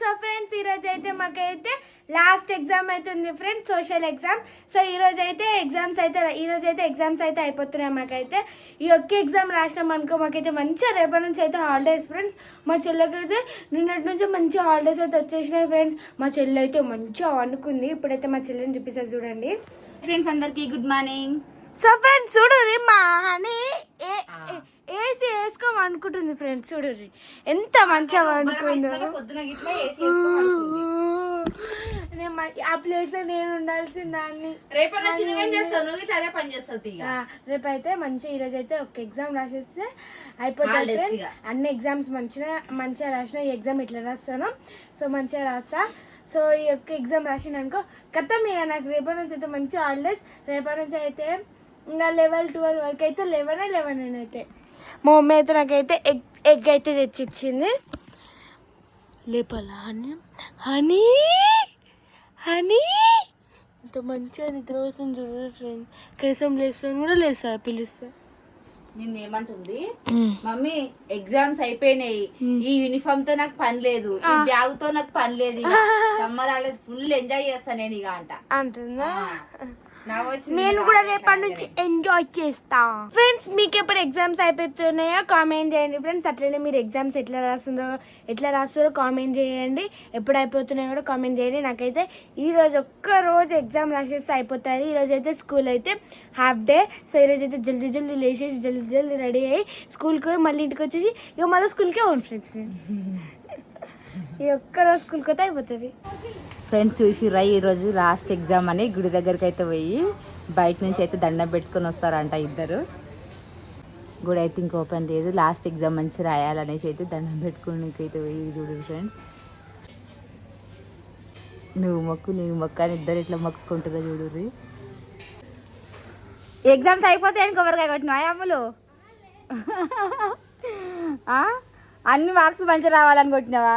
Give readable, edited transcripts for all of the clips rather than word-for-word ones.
So friends ఈరోజు అయితే మాకైతే లాస్ట్ ఎగ్జామ్ అవుతుంది ఫ్రెండ్స్, సోషల్ ఎగ్జామ్. సో ఈరోజు అయితే ఎగ్జామ్స్ అయితే అయిపోతున్నాయి. మాకైతే ఈ ఒక్క ఎగ్జామ్ రాసినాం అనుకో మాకైతే మంచిగా రేపటి నుంచి అయితే హాలిడేస్ ఫ్రెండ్స్. మా చెల్లెకైతే నిన్నటి నుంచి మంచి హాలిడేస్ అయితే వచ్చేసినాయి ఫ్రెండ్స్. మా చెల్లె అయితే మంచిగా వండుకుంది. ఇప్పుడైతే మా చెల్లెని చూపిస్తారు చూడండి. ఫ్రెండ్స్ అందరికి గుడ్ మార్నింగ్. సో ఫ్రెండ్స్ చూడండి మా హనీ ఏసీ వేసుకోమనుకుంటుంది ఫ్రెండ్స్. చూడండి ఎంత మంచిగా వండుకుందో. ఆ ప్లేస్ లో నేను ఉండాల్సిన దాన్ని. రేపైతే మంచిగా ఈరోజు అయితే ఒక ఎగ్జామ్ రాసేస్తే అయిపోతుంది ఫ్రెండ్స్. అన్ని ఎగ్జామ్స్ మంచిగా రాసిన. ఈ ఎగ్జామ్ ఇట్లా రాస్తాను. సో మంచిగా రాస్తా. సో ఈ యొక్క ఎగ్జామ్ రాసిన అనుకో కథం ఇక నాకు రేపటి నుంచి అయితే మంచి హాలిడేస్. రేపటి నుంచి అయితే ఇంకా 11-12 వరకు అయితే 11 అయితే మా మమ్మీ అయితే నాకైతే ఎగ్ అయితే తెచ్చిచ్చింది. లేపాలా హనీ హనీ హనీ ఇంత మంచిగా నిద్ర అవుతుంది చూడండి ఫ్రెండ్. కనీసం లేస్తాను కూడా లేస్తా పిలుస్తా. నిన్న ఏమంటుంది మమ్మీ ఎగ్జామ్స్ అయిపోయినాయి, ఈ యూనిఫామ్ తో నాకు పని లేదు, ఈ బ్యాగ్ తో నాకు పని లేదు, సమ్మర్ హాలిడేస్ ఫుల్ ఎంజాయ్ చేస్తా నేను ఇక అంటుందా. నేను కూడా రేపటి నుంచి ఎంజాయ్ చేస్తా. ఫ్రెండ్స్ మీకు ఎప్పుడు ఎగ్జామ్స్ అయిపోతున్నాయో కామెంట్ చేయండి ఫ్రెండ్స్. అట్లనే మీరు ఎగ్జామ్స్ ఎట్లా రాస్తారో కామెంట్ చేయండి. ఎప్పుడు అయిపోతున్నాయో కూడా కామెంట్ చేయండి. నాకైతే ఈరోజు ఒక్క రోజు ఎగ్జామ్ రాసేస్తే అయిపోతుంది. ఈరోజు అయితే స్కూల్ అయితే హాఫ్ డే. సో ఈరోజు అయితే జల్దీ లేచేసి జల్దీ రెడీ అయ్యి స్కూల్కి పోయి మళ్ళీ ఇంటికి వచ్చేసి ఇక మళ్ళీ స్కూల్కే అవును ఫ్రెండ్స్. ఈ ఒక్కరోజు స్కూల్కి అయితే అయిపోతుంది. ఫ్రెండ్స్ చూసిర్రా ఈరోజు లాస్ట్ ఎగ్జామ్ అని గుడి దగ్గరికి అయితే పోయి బయట నుంచి అయితే దండం పెట్టుకొని వస్తారంట ఇద్దరు. గుడి అయితే ఇంక ఓపెన్ లేదు. లాస్ట్ ఎగ్జామ్ మంచి రాయాలనేసి అయితే దండం పెట్టుకోనికి అయితే పోయి చూడు ఫ్రెండ్స్. నువ్వు మొక్కు నేను మొక్క అని ఇద్దరు ఇట్లా మొక్కుకుంటారో చూడు. ఎగ్జామ్స్ అయిపోతే కొబ్బరికాయ కొట్టినావా అమ్ములు? అన్ని మార్క్స్ మంచిగా రావాలని కొట్టినావా?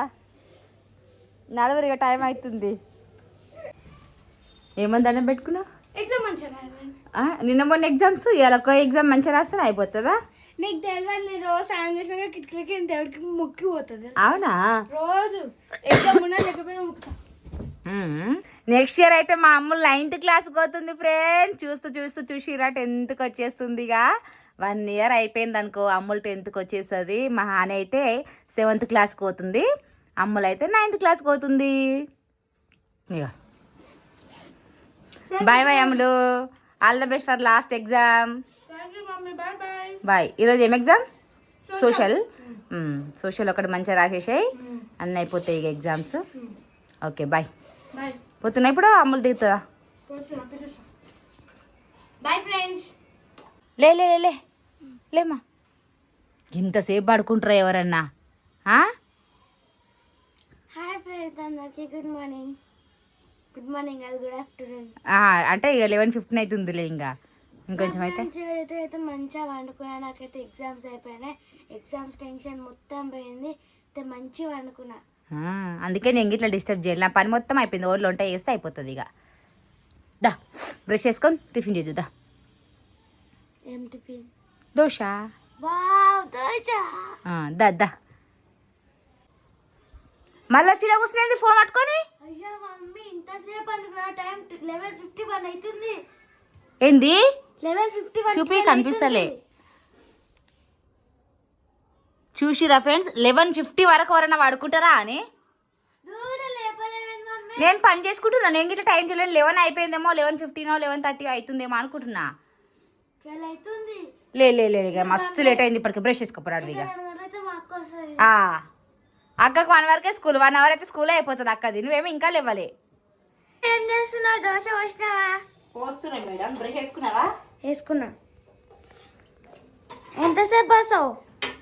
నలుగురిగా టైం అవుతుంది. ఏమని దండం పెట్టుకున్నావు? ఎగ్జామ్ మంచిగా నిన్న మొన్న ఎగ్జామ్స్ ఇవాళ ఒక ఎగ్జామ్ మంచిగా రాస్తే అయిపోతుందా? నీకు తెలియదు నేను రోజు సాయం చేసినాక కిటికీలకి దేవుడికి మొక్కిపోతుంది. అవునా? రోజు ఎగ్జామ్ ఉన్నా లేకపోయినా మొక్కుతా. నెక్స్ట్ ఇయర్ అయితే మా అమ్ములు 9th క్లాస్కి పోతుంది ఫ్రెండ్స్. చూసిరా 10th వచ్చేస్తుంది. ఇక 1 year అయిపోయింది అనుకో అమ్ములు 10th వచ్చేస్తుంది. మా హాని అయితే 7th క్లాస్కి పోతుంది. అమ్ములు అయితే 9th క్లాస్కి పోతుంది. ఇక bye bye Ammulu. All the best for last exam. Bye. ఈరోజు ఏం ఎగ్జామ్? సోషల్ ఒకటి మంచిగా రాసేసాయి. అన్నీ అయిపోతాయి ఇక ఎగ్జామ్స్. Okay bye. పోతున్నా ఇప్పుడు అమ్ములు దిగుతుందా? Bye friends. లేమా ఇంతసేపు పడుకుంటారా ఎవరన్నా? హాయ్ ఫ్రెండ్స్ అందరికీ గుడ్ మార్నింగ్. అది గుడ్ ఆఫ్టర్నూన్. అంటే ఇక 11:15 అవుతుందిలే. ఇంకా ఇంకొంచెం అయితే మంచిగా వండుకున్నా. నాకైతే ఎగ్జామ్స్ అయిపోయినాయి. ఎగ్జామ్స్ టెన్షన్ మొత్తం పోయింది. అయితే మంచిగా వండుకున్నా. అందుకే నేను ఇట్లా డిస్టర్బ్ చేయాలి. నా పని మొత్తం అయిపోయింది. ఓళ్ళు వంట చేస్తే అయిపోతుంది. ఇక దా బ్రష్ చేసుకొని టిఫిన్ చేద్దా. ఏం టిఫిన్? దోశ. దా మళ్ళీ వచ్చి కూర్చునేది ఫోన్ పట్టుకొని. అయ్యా మమ్మీ ఇంతసేపు అనుకున్నా. టైం 11:51 అవుతుంది. ఏంది 11:51? చూపి కనిపిస్తలే. చూసిరా ఫ్రెండ్స్ 11:50 వరకు ఎవరన్నా పడుకుంటారా అని. నేను పని చేసుకుంటున్నా. నేను ఇట్లా టైం చూడలేదు. 11 అయిపోయిందేమో, 11:15 11:30 అవుతుందేమో అనుకుంటున్నా. లే మస్తు లేట్ అయింది. ఇప్పటికి బ్రష్ చేసుకోపోరాడు. ఇక అక్కకు 1 వరకే స్కూల్. 1 hour అయితే స్కూల్ అయిపోతుంది అక్కది. నువ్వేమో ఇంకా లేవలే. ఏం చేస్తున్నావు? దోశ పోస్తున్నా మేడం. బ్రష్ వేసుకున్నా. ఎంతసేపు వస్తావు?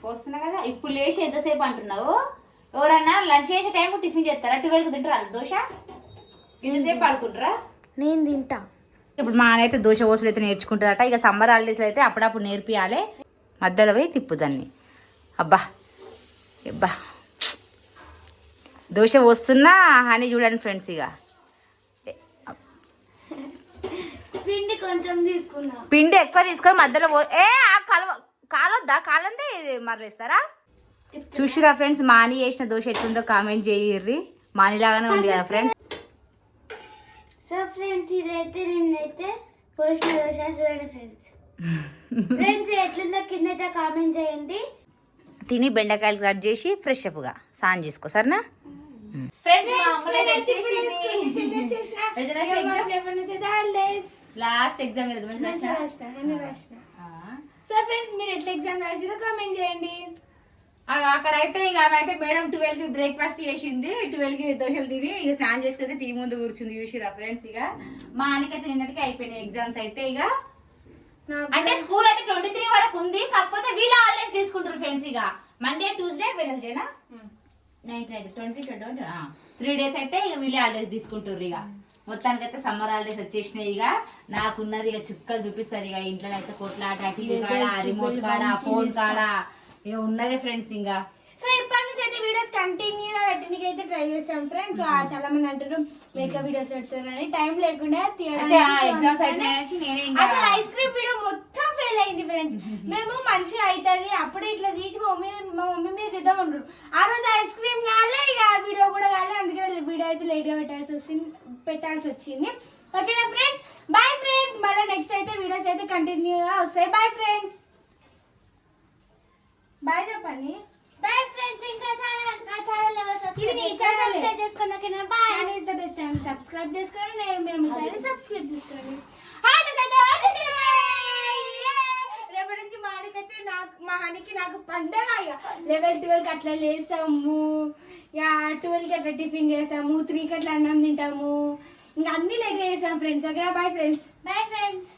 పోస్తున్నా కదా. ఇప్పుడు లేచి ఎంతసేపు అంటున్నావు? ఎవరన్నా లంచ్ చేసే టైం టిఫిన్ చేస్తారా? 12కి తింటారా దోశ? ఇంతసేపు పడుకుంటారా? నేను తింటా. ఇప్పుడు మా ఆయన అయితే దోశ పోసులు అయితే నేర్చుకుంటుందట. ఇక సమ్మర్ హాలిడేస్లో అయితే అప్పుడప్పుడు నేర్పియాలి. మధ్యలో పోయి తిప్పుదాన్ని. అబ్బా దోశ పోస్తున్నా అని చూడండి ఫ్రెండ్స్. ఇక పిండి కొంచెం తీసుకున్నా. పిండి ఎక్కువ తీసుకొని మధ్యలో కాలొద్దా? కాలందే మరలేస్తారా? చూసిరా ఫ్రెండ్స్ మా అని చేసిన దోశ ఎట్లుందో కామెంట్ చేయర్రి. మనీలాగానే ఉంది కదా ఫ్రెండ్స్. సో ఫ్రెండ్స్ ఇదైతే నిన్నైతే పోస్ట్ చూడండి ఫ్రెండ్స్. ఫ్రెండ్స్ ఎట్లుందో కింద అయితే కామెంట్ చేయండి. తిని బెండకాయలు కట్ చేసి ఫ్రెష్ అప్గా స్నానం చేసుకో సరేనా లాస్ట్ ఎగ్జామ్. సో ఫ్రెండ్స్ మీరు ఎట్లా ఎగ్జామ్ రాసిరో కామెంట్ చేయండి. అక్కడైతే ఇక ఆమె అయితే మేడం 12కి బ్రేక్ఫాస్ట్ చేసింది, 12కి దోశలు తిని ఇక స్నానం చేసుకుంటే టీవీ ముందు కూర్చుంది చూసిరా ఫ్రెండ్స్. ఇక మా ఆయనకైతే నిన్నటికి అయిపోయినాయి ఎగ్జామ్స్ అయితే. ఇక అంటే స్కూల్ అయితే 23 వరకు ఉంది, కాకపోతే వీళ్ళ హాలిడేస్ తీసుకుంటారు ఫ్రెండ్స్. ఇక మండే ట్యూస్డే వెనస్డేనా 19 20 3 డేస్ అయితే ఇక వీళ్ళే హాలిడేస్ తీసుకుంటారు. ఇక మొత్తానికైతే సమ్మర్ హాలిడేస్ వచ్చేసినాయి. ఇక నాకున్నది ఇక చుక్కలు చూపిస్తారు. ఇక ఇంట్లో అయితే కొట్లాట, టీవీ కాడ, రిమోట్ కాడ, ఫోన్ కాడ ఇక ఉన్నదే ఫ్రెండ్స్. ఇంకా సో ఇప్పటి నుంచి అయితే వీడియోస్ కంటిన్యూగా పెట్టడానికి అయితే ట్రై చేసాం ఫ్రెండ్స్. చాలా మంది అంటారు లేక వీడియోస్ పెడతారు అని, టైం లేకుండా ఎగ్జామ్స్ అయితే అసలు ఐస్ క్రీమ్ వీడియో మొత్తం ఫెయిల్ అయింది ఫ్రెండ్స్. మేము మంచిగా అవుతుంది అప్పుడే ఇట్లా తీసి మా మమ్మీ మీద చూద్దాం అంటారు. ఆ రోజు ఐస్ క్రీమ్ కాలే, ఇక వీడియో కూడా కాలే, అందుకే వీడియో అయితే లేట్ గా పెట్టాల్సి వచ్చింది. ఓకేనా ఫ్రెండ్స్, బాయ్ ఫ్రెండ్స్. మళ్ళీ నెక్స్ట్ అయితే వీడియోస్ అయితే కంటిన్యూగా వస్తాయి. బాయ్ ఫ్రెండ్స్, బాయ్ చెప్పండి. Bye friends. ఇంకా నా ఛానల్ ఎవరు సబ్స్క్రైబ్ చేసుకోండి. Bye and is the best channel. Subscribe చేసుకోండి, నేను మేము సబ్స్క్రైబ్ చేసుకోండి. రేపటి నుంచి మా హనీకైతే మా హనీకి నాకు పండగ. ఇక 11, 12కి అట్లా లేస్తాము, ఇక 12కి అట్లా టిఫిన్ చేస్తాము, 3కి అట్లా అన్నం తింటాము, ఇంకా అన్ని లేట్ చేస్తాం ఫ్రెండ్స్. అక్కడ బాయ్ ఫ్రెండ్స్. Bye friends.